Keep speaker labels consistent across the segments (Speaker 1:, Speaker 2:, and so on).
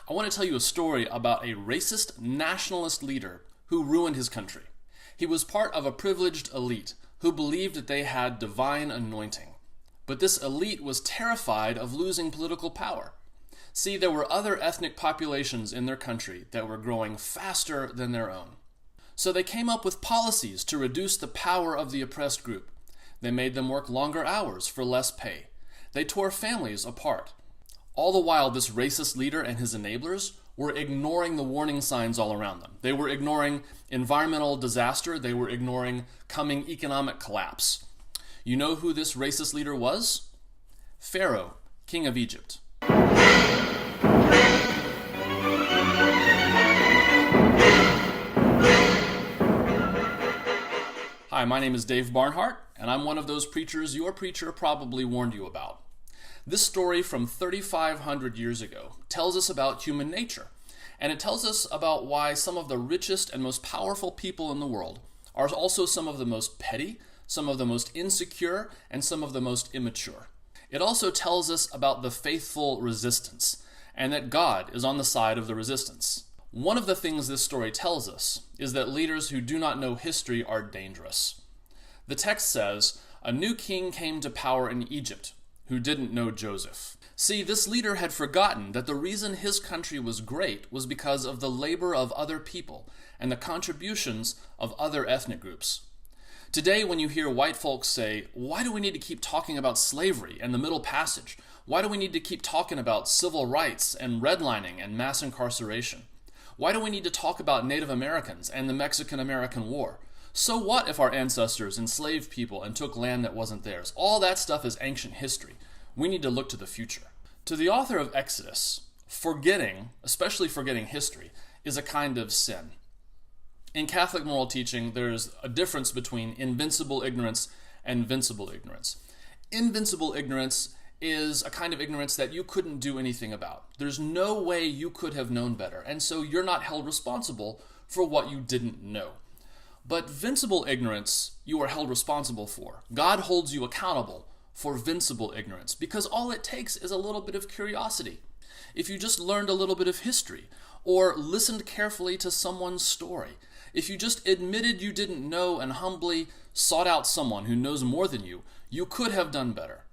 Speaker 1: I want to tell you a story about a racist nationalist leader who ruined his country. He was part of a privileged elite who believed that they had divine anointing. But this elite was terrified of losing political power. See, there were other ethnic populations in their country that were growing faster than their own. So they came up with policies to reduce the power of the oppressed group. They made them work longer hours for less pay. They tore families apart. All the while, this racist leader and his enablers were ignoring the warning signs all around them. They were ignoring environmental disaster. They were ignoring coming economic collapse. You know who this racist leader was? Pharaoh, king of Egypt. Hi, my name is Dave Barnhart, and I'm one of those preachers your preacher probably warned you about. This story from 3,500 years ago tells us about human nature, and it tells us about why some of the richest and most powerful people in the world are also some of the most petty, some of the most insecure, and some of the most immature. It also tells us about the faithful resistance, and that God is on the side of the resistance. One of the things this story tells us is that leaders who do not know history are dangerous. The text says, "A new king came to power in Egypt, who didn't know Joseph." See, this leader had forgotten that the reason his country was great was because of the labor of other people and the contributions of other ethnic groups. Today, when you hear white folks say, "Why do we need to keep talking about slavery and the Middle Passage? Why do we need to keep talking about civil rights and redlining and mass incarceration? Why do we need to talk about Native Americans and the Mexican-American War? So what if our ancestors enslaved people and took land that wasn't theirs? All that stuff is ancient history. We need to look to the future." To the author of Exodus, forgetting, especially forgetting history, is a kind of sin. In Catholic moral teaching, there's a difference between invincible ignorance and vincible ignorance. Invincible ignorance is a kind of ignorance that you couldn't do anything about. There's no way you could have known better, and so you're not held responsible for what you didn't know. But vincible ignorance, you are held responsible for. God holds you accountable for vincible ignorance because all it takes is a little bit of curiosity. If you just learned a little bit of history or listened carefully to someone's story, if you just admitted you didn't know and humbly sought out someone who knows more than you, you could have done better.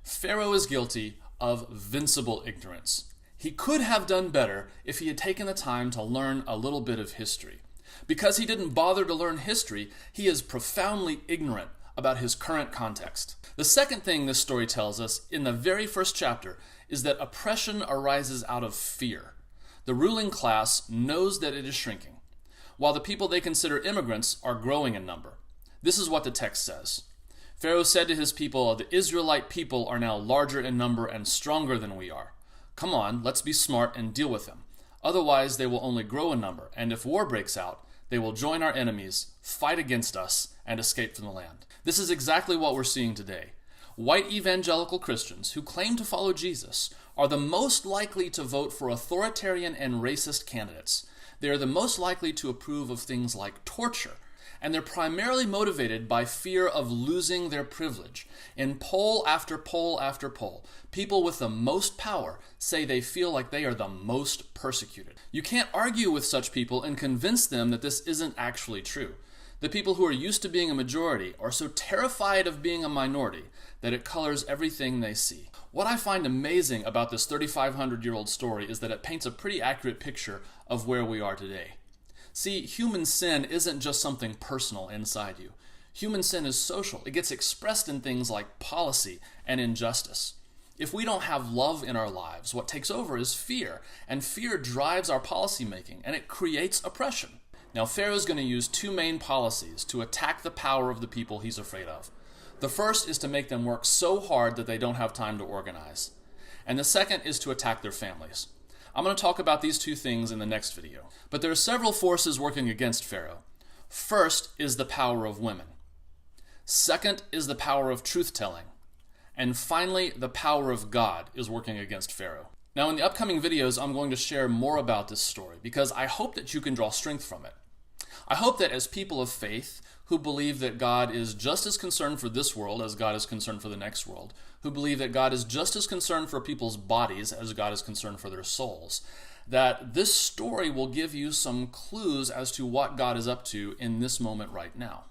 Speaker 1: Pharaoh is guilty of vincible ignorance. He could have done better if he had taken the time to learn a little bit of history. Because he didn't bother to learn history, he is profoundly ignorant about his current context. The second thing this story tells us in the very first chapter is that oppression arises out of fear. The ruling class knows that it is shrinking, while the people they consider immigrants are growing in number. This is what the text says. Pharaoh said to his people, "The Israelite people are now larger in number and stronger than we are. Come on, let's be smart and deal with them. Otherwise, they will only grow in number, and if war breaks out, they will join our enemies, fight against us, and escape from the land." This is exactly what we're seeing today. White evangelical Christians who claim to follow Jesus are the most likely to vote for authoritarian and racist candidates. They are the most likely to approve of things like torture, and they're primarily motivated by fear of losing their privilege. In poll after poll after poll, people with the most power say they feel like they are the most persecuted. You can't argue with such people and convince them that this isn't actually true. The people who are used to being a majority are so terrified of being a minority that it colors everything they see. What I find amazing about this 3,500-year-old story is that it paints a pretty accurate picture of where we are today. See, human sin isn't just something personal inside you. Human sin is social. It gets expressed in things like policy and injustice. If we don't have love in our lives, what takes over is fear, and fear drives our policymaking, and it creates oppression. Now, Pharaoh's going to use two main policies to attack the power of the people he's afraid of. The first is to make them work so hard that they don't have time to organize. And the second is to attack their families. I'm going to talk about these two things in the next video. But there are several forces working against Pharaoh. First is the power of women. Second is the power of truth-telling. And finally, the power of God is working against Pharaoh. Now, in the upcoming videos, I'm going to share more about this story because I hope that you can draw strength from it. I hope that as people of faith who believe that God is just as concerned for this world as God is concerned for the next world, who believe that God is just as concerned for people's bodies as God is concerned for their souls, that this story will give you some clues as to what God is up to in this moment right now.